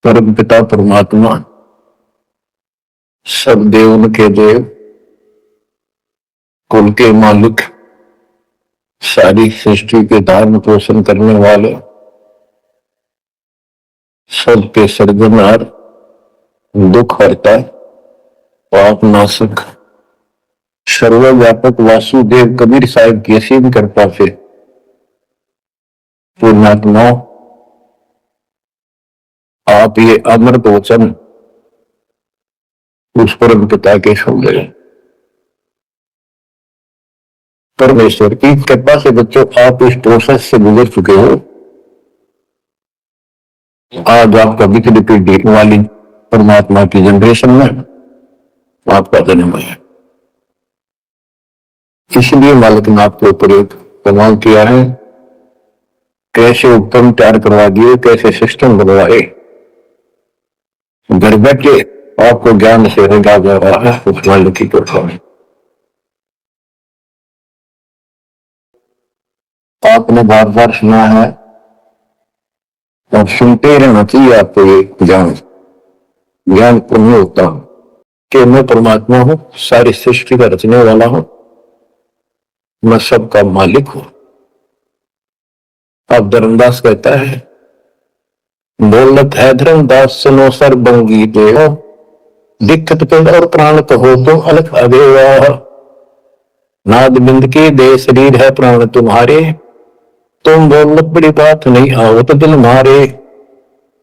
परम पिता परमात्मा सब देव के देव, कुल के मालिक, सारी सृष्टि के धारण पोषण करने वाले, सबके सर्जनहार, दुख हरता, पाप नाशक, सर्वव्यापक वासुदेव कबीर साहिब की असीम कृपा से पूर्णात्मा आप ये अमृत वचन उस परम पिता के सुन गए। परमेश्वर की कृपा से बच्चों आप इस प्रोसेस से गुजर चुके हो। आज आपका विकट देखने वाली परमात्मा की जनरेशन में आपका जन्म है, इसलिए मालिक ने आपके ऊपर एक कमाल किया है। कैसे उपकरण तैयार करवा दिए, कैसे सिस्टम बनवाए, घर बैठे आपको ज्ञान से रंगा जा रहा है उस मालिक की कृपा में। आपने बार बार सुना है और सुनते रहना चाहिए आपको ये ज्ञान पुण्य होता कि मैं परमात्मा हूं, सारी सृष्टि का रचने वाला हूं, मैं सबका मालिक हूं। अब धर्मदास कहता है, बोलत है धर्मदास सुनो सर बंगी देव, दिक्कत पे और प्राण कहो तुम अलग अदेवा। नाद बिंद के दे शरीर है प्राण तुम्हारे, तुम बोलत बड़ी बात नहीं आवत दिल मारे।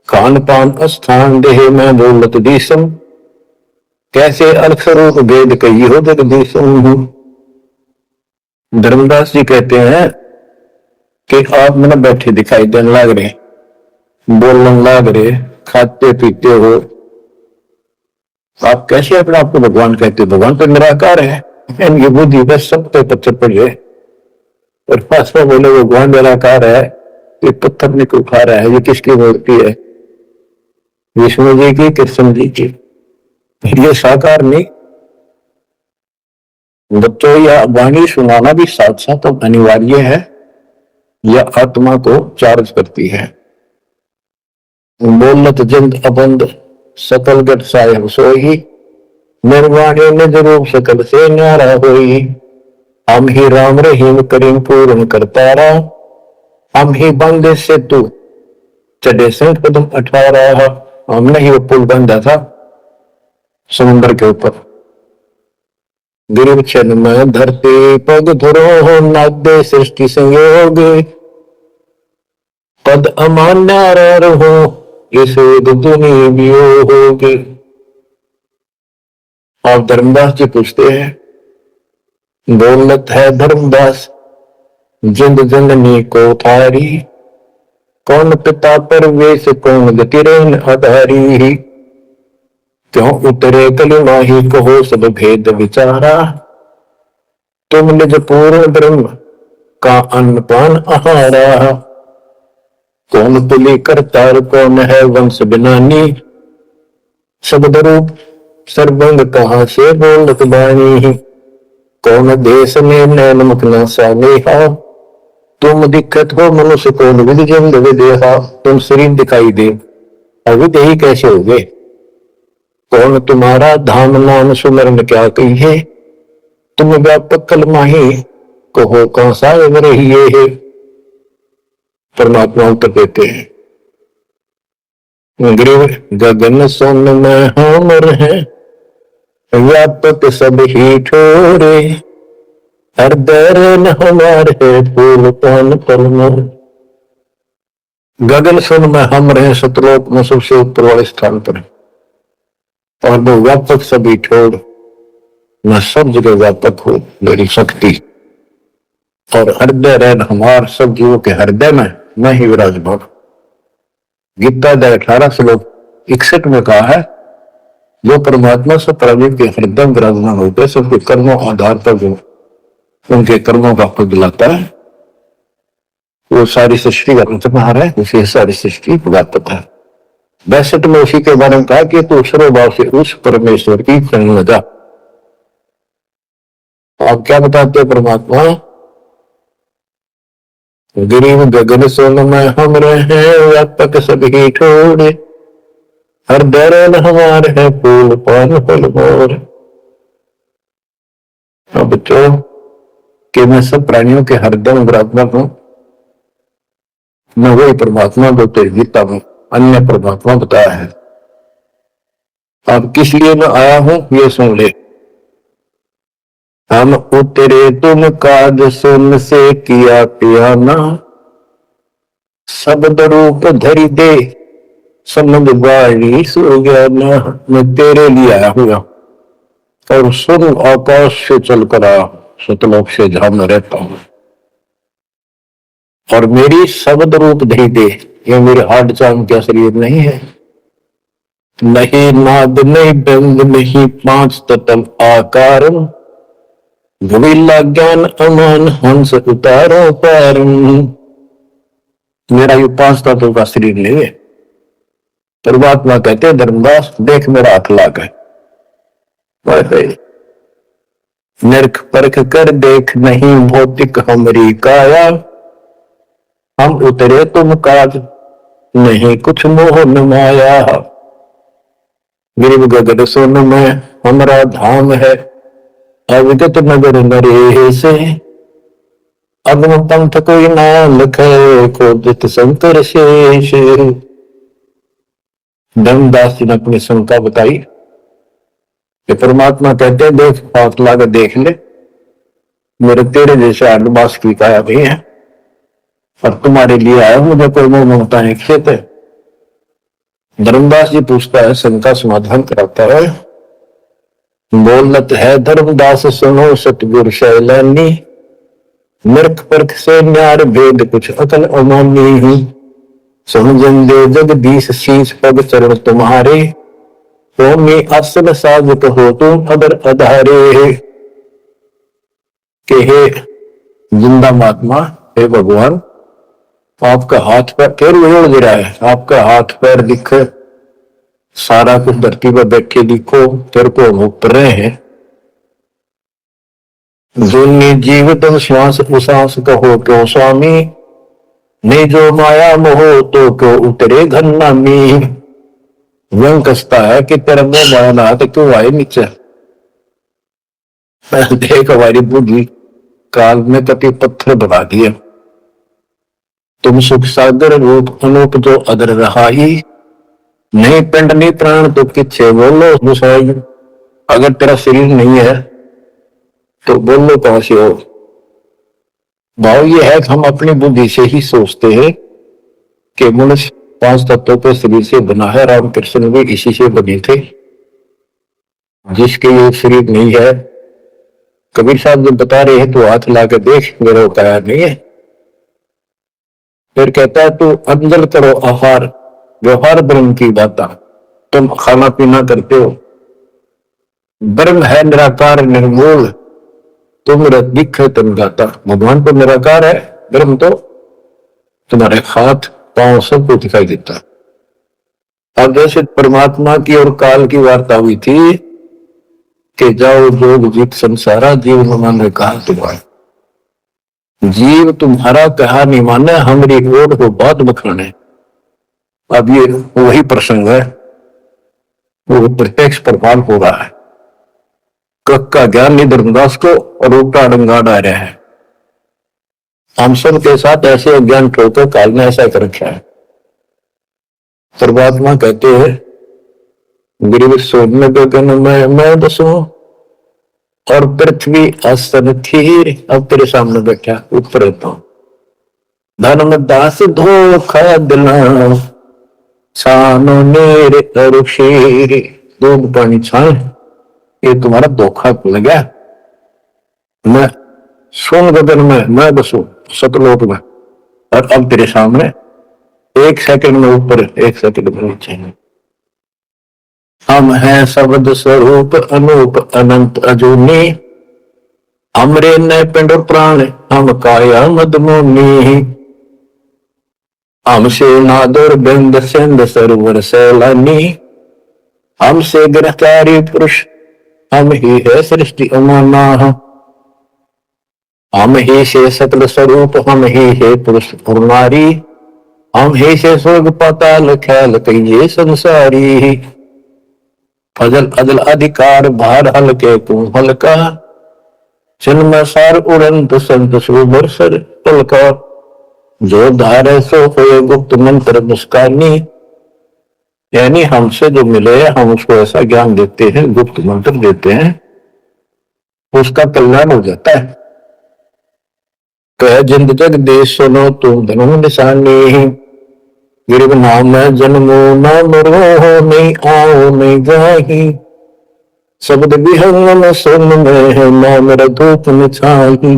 खान पान स्थान देह में बोलत देशम, कैसे अलग स्वरूप वेद कही हो जगदीशम। धर्मदास जी कहते हैं कि आप मैंने बैठे दिखाई देने लग रहे, बोलने लग रहे, खाते पीते हो, आप कैसे अपने आपको भगवान कहते हो? भगवान तो निराकार है, इनकी बुद्धि बस सब पे पत्थर पड़ जाए और पास में बोले भगवान निराकार है, ये पत्थर निकल खा रहा है, ये किसकी मूर्ति है? विष्णु जी की, कृष्ण जी की। ये साकार नहीं। बच्चों या वाणी सुनाना भी साथ साथ अनिवार्य है, यह आत्मा को चार्ज करती है। बोलत जिंद अबंद सकल गट सायब सोई, निर्वाणी निज रूप सकल से न्यारा होई। हम ही राम रहीम करीम पूर्ण करतारा, हम ही बंदे से तू चढ़े संत कदम 18। हमने ही वो पुल बांधा था समुद्र के ऊपर। गिरिव क्षण में धरती पग धरो, नादे सृष्टि संयोग, पद अमान्य रहो, इस दुनि वियोगे। आप धर्मदास जी पूछते हैं, बोलत है धर्मदास जिंद जननी को थारी, कौन पिता परवेश कौन गति रेन आधारी। क्यों उतरे कलिमा ही कहो सब भेद विचारा, तुम निज पूर्ण ब्रह्म का अन्न पान आहारा। कौन तुली करतार कौन है वंश बिनानी, शब्द रूप सर्वंग कहां से बोलत बानी। कौन देश में नैन मुख न सानेहा, तुम दिक्कत हो मनुष्य कौन विधि जिंद विदेहा। तुम शरीर दिखाई दे, अविदेही कैसे हो गए? कौन तुम्हारा धाम नाम सुमरन क्या कहिए, तुम व्यापक कलमा ही कहो कौन सा रहिए है। परमात्मा उत्तर देते हैं, गृह गगन सोन में हमर है, व्यापक सब ही ठोरे। हृदय न हमारे फूल पान पलम। गगन सुन में हम रहे, सतलोक में सबसे ऊपर वाले स्थान पर, और वो व्यापक सभी ठोर, मैं सब जगह व्यापक हूं, मेरी शक्ति। और हृदय रहन हमार, सब जीवों के हृदय में मैं ही विराजमान। गीता 18 श्लोक 61 में कहा है, जो परमात्मा से प्राणी के हृदय विराजमान होते सबके कर्मों आधार पर जो उनके कर्मों का फल दिलाता है, वो सारी सृष्टि का रचनहार है, उसे सारी सृष्टि व्यापक है। 62 में उसी के बारे में कहा कि तू सर्वभाव से उस परमेश्वर की शरण में जा। आप क्या बताते परमात्मा? गिरिव गगन सोन में हम रहे, व्यापक सभी ठोरे। हर दरन हमार है फूल पान फल मोर। अब बच्चों कि मैं सब प्राणियों के हृदय में विराजमान हूं, मैं वही परमात्मा को तेरी गीता में अन्य परमात्मा बताया है। अब किस लिए मैं आया हूं ये सुन ले। हम उतरे तुम काज सुन से किया पियाना, शब्द रूप धरी दे समझ बारी सो गया ना। मैं तेरे लिए आया हुआ और सुन आकाश से चलकर आया, सतलोक से जहां मैं रहता हूं। और मेरी शब्द रूप धरी दे, ये मेरे हार्ड चाम का शरीर नहीं है, नहीं नाद नहीं व्यंग नहीं पांच तत्व आकार, भविला ज्ञान अमान हंस उतारो पार। मेरा ये पांच तत्व का शरीर नहीं है। परमात्मा कहते धर्मदास देख मेरा हाथ लाग है, नरक परख कर देख नहीं भौतिक हमारी काया, हम उतरे तुम काज नहीं कुछ मोह न माया। गिरिव गगन सुन में हमारा धाम है, अविगत नगर नरे से, अगम पंथ कोई नाम लिखे खोदित शंकर शेष। धर्मदास जी ने अपनी शंका बताई कि परमात्मा कहते हैं देख हाथ लाकर देख ले, मेरे तेरे जैसे आडवास की काया भी है और तुम्हारे लिए आया मुझे कोई मोह ममता नहीं खेत है। धर्मदास जी पूछता है, शंका समाधान कराता है। बोलत है धर्मदास सुनो सतगुरु शैलानी, नरक परख से न्यार भेद कुछ अकल अमानी। समझन दे जगदीश शीश पग चरण तुम्हारे, स्वामी आसन साधक हो तुम अदर अधारे। के हे जिंदा महात्मा, हे भगवान, आपका हाथ पैर फिर उड़ दे रहा है, आपका हाथ पैर दिखे, सारा कुछ धरती पर बैठे दिखो, तेरे को हम ऊपर रहे हैं। जोनी जीवित श्वास उसास कहो क्यों स्वामी, नहीं जो माया मोह तो क्यों उतरे घन नामी। व्यंग कसता है कि तेरा मोह माया ना तो क्यों आए नीचे। देख हमारी बुद्धि काल में कति पत्थर बना दिए, तुम सुख सागर रूप अनूप जो अदर रहाई, नहीं पिंड नहीं प्राण तो किच्छे बोलो मुसाई। अगर तेरा शरीर नहीं है तो बोलो कहां से हो। भाव ये है कि हम अपनी बुद्धि से ही सोचते हैं कि मनुष्य पांच तत्वों के शरीर से बना है। रामकृष्ण भी इसी से बने थे। जिसके ये शरीर नहीं है, कबीर साहब जब बता रहे हैं तो हाथ ला के देख, मेरा काया नहीं है। फिर कहता है तू अंजल करो आहार, व्यवहार ब्रह्म की बात, तुम खाना पीना करते हो, ब्रह्म है निराकार निर्मूल, तुम दिख है तुम गाता। भगवान तो निराकार है, ब्रह्म तो तुम्हारे हाथ पांव सब कुछ दिखाई देता। अब जैसे परमात्मा की और काल की वार्ता हुई थी कि जाओ जोग जीत संसारा, जीव न माने कहा तुम्हारा। जीव तुम्हारा कहा नहीं माने, हमारी ओर को बात बखाने। अब ये वही प्रसंग है, वो प्रत्यक्ष प्रभाव हो रहा है। कक का ज्ञान नहीं धर्मदास को और उल्टा डंगा डा रहा है। हम सब के साथ ऐसे अज्ञान ठोकर काल ने ऐसा कर रखा है। परमात्मा कहते हैं गिरिव सोने गगन में मैं बसूं और पृथ्वी आसन थी, अब तेरे सामने बैठा ऊपर रहता हूं। धर्मदास धोखा दिला छानो नेरे अरुषेर, दूध पानी छान, ये तुम्हारा धोखा लगा। मैं सोन गगन में मैं बसू सतलोक में, और अब तेरे सामने एक सेकंड में ऊपर, एक सेकंड में नीचे। हम हैं शब्द स्वरूप अनूप अनंत अजूनी, हमरे न पिंड प्राण हम काया मदमोनी। हमसे नादुर बिंद सिंध सरोवर सैलानी, हमसे गिरफ्तारी पुरुष हम ही है सृष्टि अमाना। हम ही से सकल स्वरूप हम ही है पुरुष और नारी, हम हे से स्वर्ग पाताल ख्याल कहिए संसारी। फजल अदल अधिकार भार हल्के तू हल्का, जन्म सार उड़ंत संत सुबर सर पलका। जो धारे सो होए गुप्त मंत्र मुस्कानी, यानी हमसे जो मिले हम उसको ऐसा ज्ञान देते हैं, गुप्त मंत्र देते हैं, उसका कल्याण हो जाता है। कह जिंद जग देश सुनो तुम धनु निशानी, गिरव नाम जन्मो न मरो नहीं आओ नहीं जाही। शब्द विहंगम सुन में है नाम रधूप निछाही।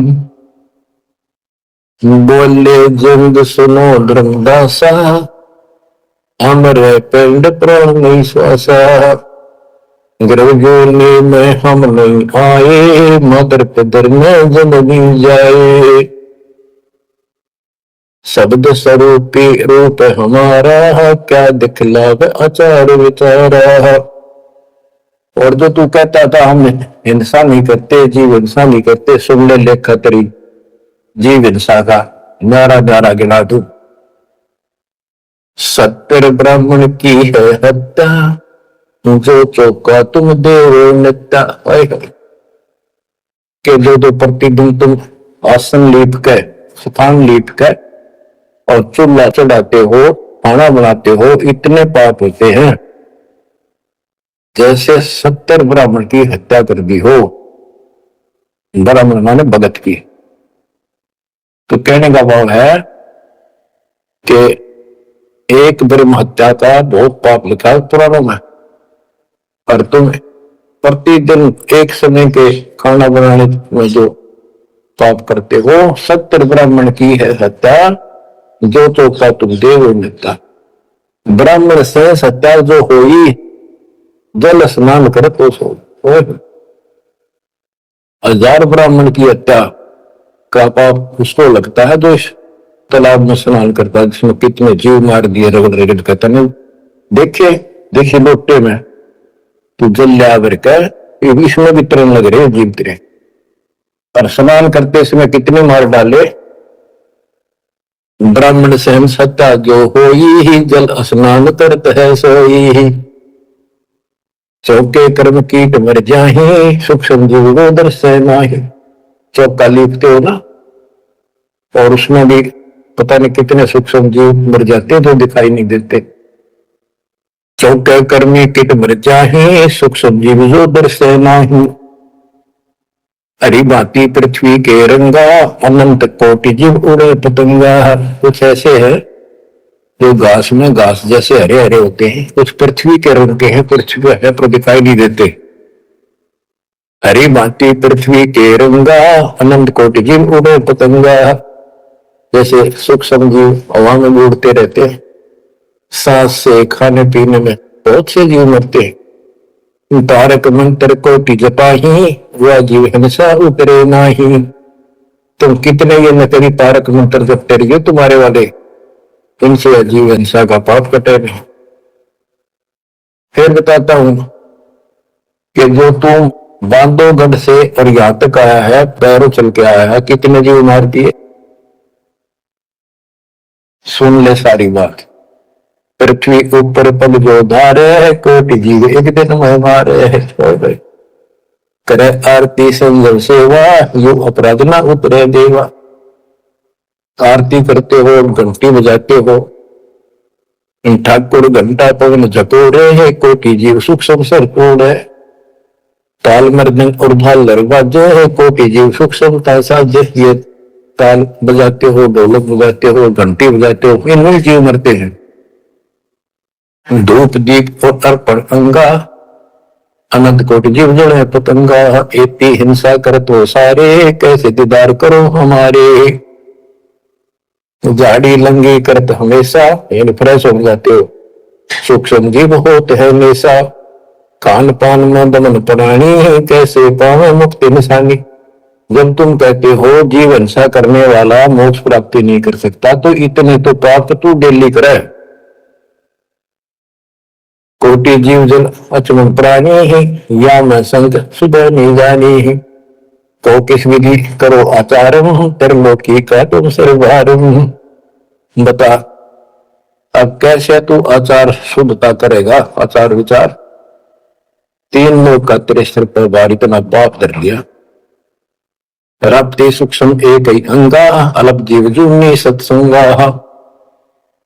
बोले जिंद सुनो धर्मदासा, अमर पिंड प्राण नहीं श्वासा। गर्भजोनी में हम नहीं आए, मदर पिदर में जननी जाए। शब्द स्वरूपी रूप हमारा, क्या दिखलावे आचार विचारा। और जो तू कहता था हम हिंसा नहीं करते, जीव हिंसा नहीं करते, सुन ले लेखा तेरी जीव हिंसा का न्यारा न्यारा गिना दू। सत्तर ब्राह्मण की है हत्या, जो चौका तुम देव नित्या। के जो प्रतिदिन तुम आसन लीप के, स्थान लीप के और चूल्हा चढ़ाते हो, खाना बनाते हो, इतने पाप होते हैं जैसे 70 ब्राह्मण की हत्या कर दी हो। ब्राह्मण माने भगत की। तो कहने का भाव है कि एक ब्रह्म हत्या का बहुत पाप लिखा है पुराणों में, और तुम प्रतिदिन एक समय के खाना बनाने में जो पाप करते हो, 70 ब्राह्मण की है हत्या, जो चौका तुम देव नित्या। ब्राह्मण से हत्या जो होई, जल स्नान कर तो सो। 1000 ब्राह्मण की हत्या का पाप उसको लगता है जो इस तालाब में स्नान करता है, जिसमें कितने जीव मार दिए, रगड़ रगड़ कहता नहीं। देखिए लोटे में तू जल लिया भर कर, इसमें भी तरण लग रहे जीव तेरे, और स्नान करते समय कितने मार डाले। ब्राह्मण से हम सत्ता जो होई ही, जल स्नान करत है सोई ही। चौके कर्म कीट मर जाही, सूक्ष्म जीव गोदर से नाही। चौका लिखते हो ना, और उसमें भी पता नहीं कितने सूक्ष्म जीव मर जाते जो दिखाई नहीं देते। चौके कर्मी कीट मर जाही, सूक्ष्म जीव गोदर से नाही। हरी भांति पृथ्वी के रंगा, अनंत कोटि जीव उड़े पतंगा। कुछ ऐसे है जो घास में घास जैसे हरे हरे होते हैं, कुछ पृथ्वी के रंग के हैं, पृथ्वी है पर दिखाई नहीं देते। हरी भांति पृथ्वी के रंगा, अनंत कोटि जीव उड़े पतंगा। जैसे सूक्ष्म जीव हवा में उड़ते रहते हैं, सांस से खाने पीने में बहुत से जीव मरते हैं। तारक मंत्र कोटि जपाही, वह जीव हिंसा उतरे नाही। तुम कितने ये नकली तारक मंत्र जपते रहिए तुम्हारे वाले, इनसे जीव हिंसा का पाप कटे नहीं। फिर बताता हूं कि जो तुम बांधोगढ़ से और यहां तक आया है, पैरों चल के आया है, कितने जीव मार दिए। सुन ले सारी बात। पृथ्वी ऊपर पग जो धारे, कोटि जीव एक दिन में मारे। करे आरती संजम सेवा, यो अपराध ना उतरे देवा। आरती करते हो, घंटी बजाते हो, ठाकुर घंटा पवन झकोरे है, कोटि जीव सुख संसर तोड़े। ताल मर्दन और भाल दरवाजे है, कोटि जीव सुख समता साजे। ये ताल बजाते हो, ढोलक बजाते हो, घंटी बजाते हो, इनमें जीव मरते हैं। धूप दीप और अर्पण अंगा, अनंत कोटि जीव जड़े पतंगा। एती हिंसा करत हो सारे, कैसे दीदार करो हमारे। झाड़ी लंगी करत हमेशा, फ्रेश हो जाते हो। सूक्ष्म जीव होते है हमेशा, खान पान में दमन प्राणी है, कैसे पावे मुक्ति निशानी। जब तुम कहते हो जीव हिंसा करने वाला मोक्ष प्राप्ति नहीं कर सकता, तो इतने तो पाप तू डेली करे। कोटि जीव जन अचमन प्राणी है, या मैं संग सुबह नहीं जानी है। तो किस विधि करो आचारम, त्रिलोकी का तुम सर्वभारम। बता अब कैसे तू आचार शुद्धता करेगा, आचार विचार? तीन लोग का तेरे सिर पर भार इतना पाप धर लिया। रपते सूक्ष्म एक ही अंगा, अलप जीव जूनी सत्संगा।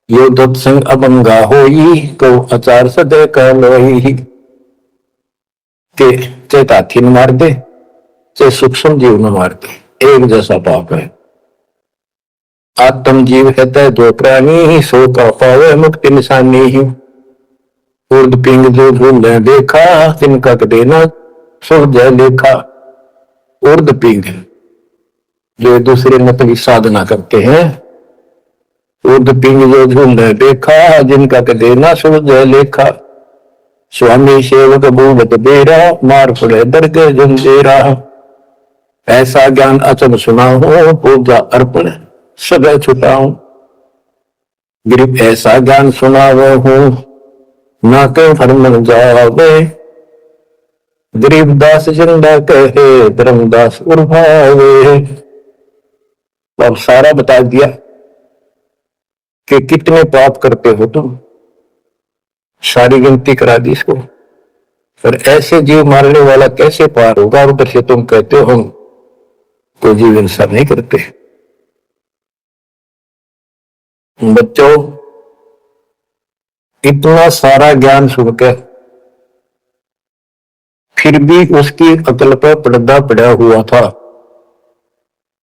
यो दत्संग अभंगा होई, को आचार सदे का लोई। के चाहे हाथी न मार दे, चाहे सूक्ष्म जीव न मार दे, एक जैसा पाप है। आत्म जीव है तय दो प्राणी, सो का पावे मुक्ति निशानी ही। उर्द पिंग जो भूल देखा, तिनका देना सो जय लेखा। उर्द पिंग जो दूसरे मत की साधना करते हैं, उर्द पिंग जो झूल देखा, जिनका देना सो जय लेखा। स्वामी सेवक भूवत बेरा, मार पड़े दर्द जंजेरा। ऐसा ज्ञान अचल सुना हो, पूजा अर्पण सब छुटाऊं। गिरिप ऐसा ज्ञान सुनावो हूं, ना के फरमन जावे। गरीबदास जिंदा कहे, धर्मदास उर्भावे। अब सारा बता दिया कि कितने पाप करते हो तुम, सारी गिनती करा दी इसको। पर ऐसे जीव मारने वाला कैसे पार होगा? उधर से तुम कहते हो हम तो जीव हिंसा नहीं करते। बच्चों, इतना सारा ज्ञान सुनकर फिर भी उसकी अकल पर पर्दा पड़ा हुआ था।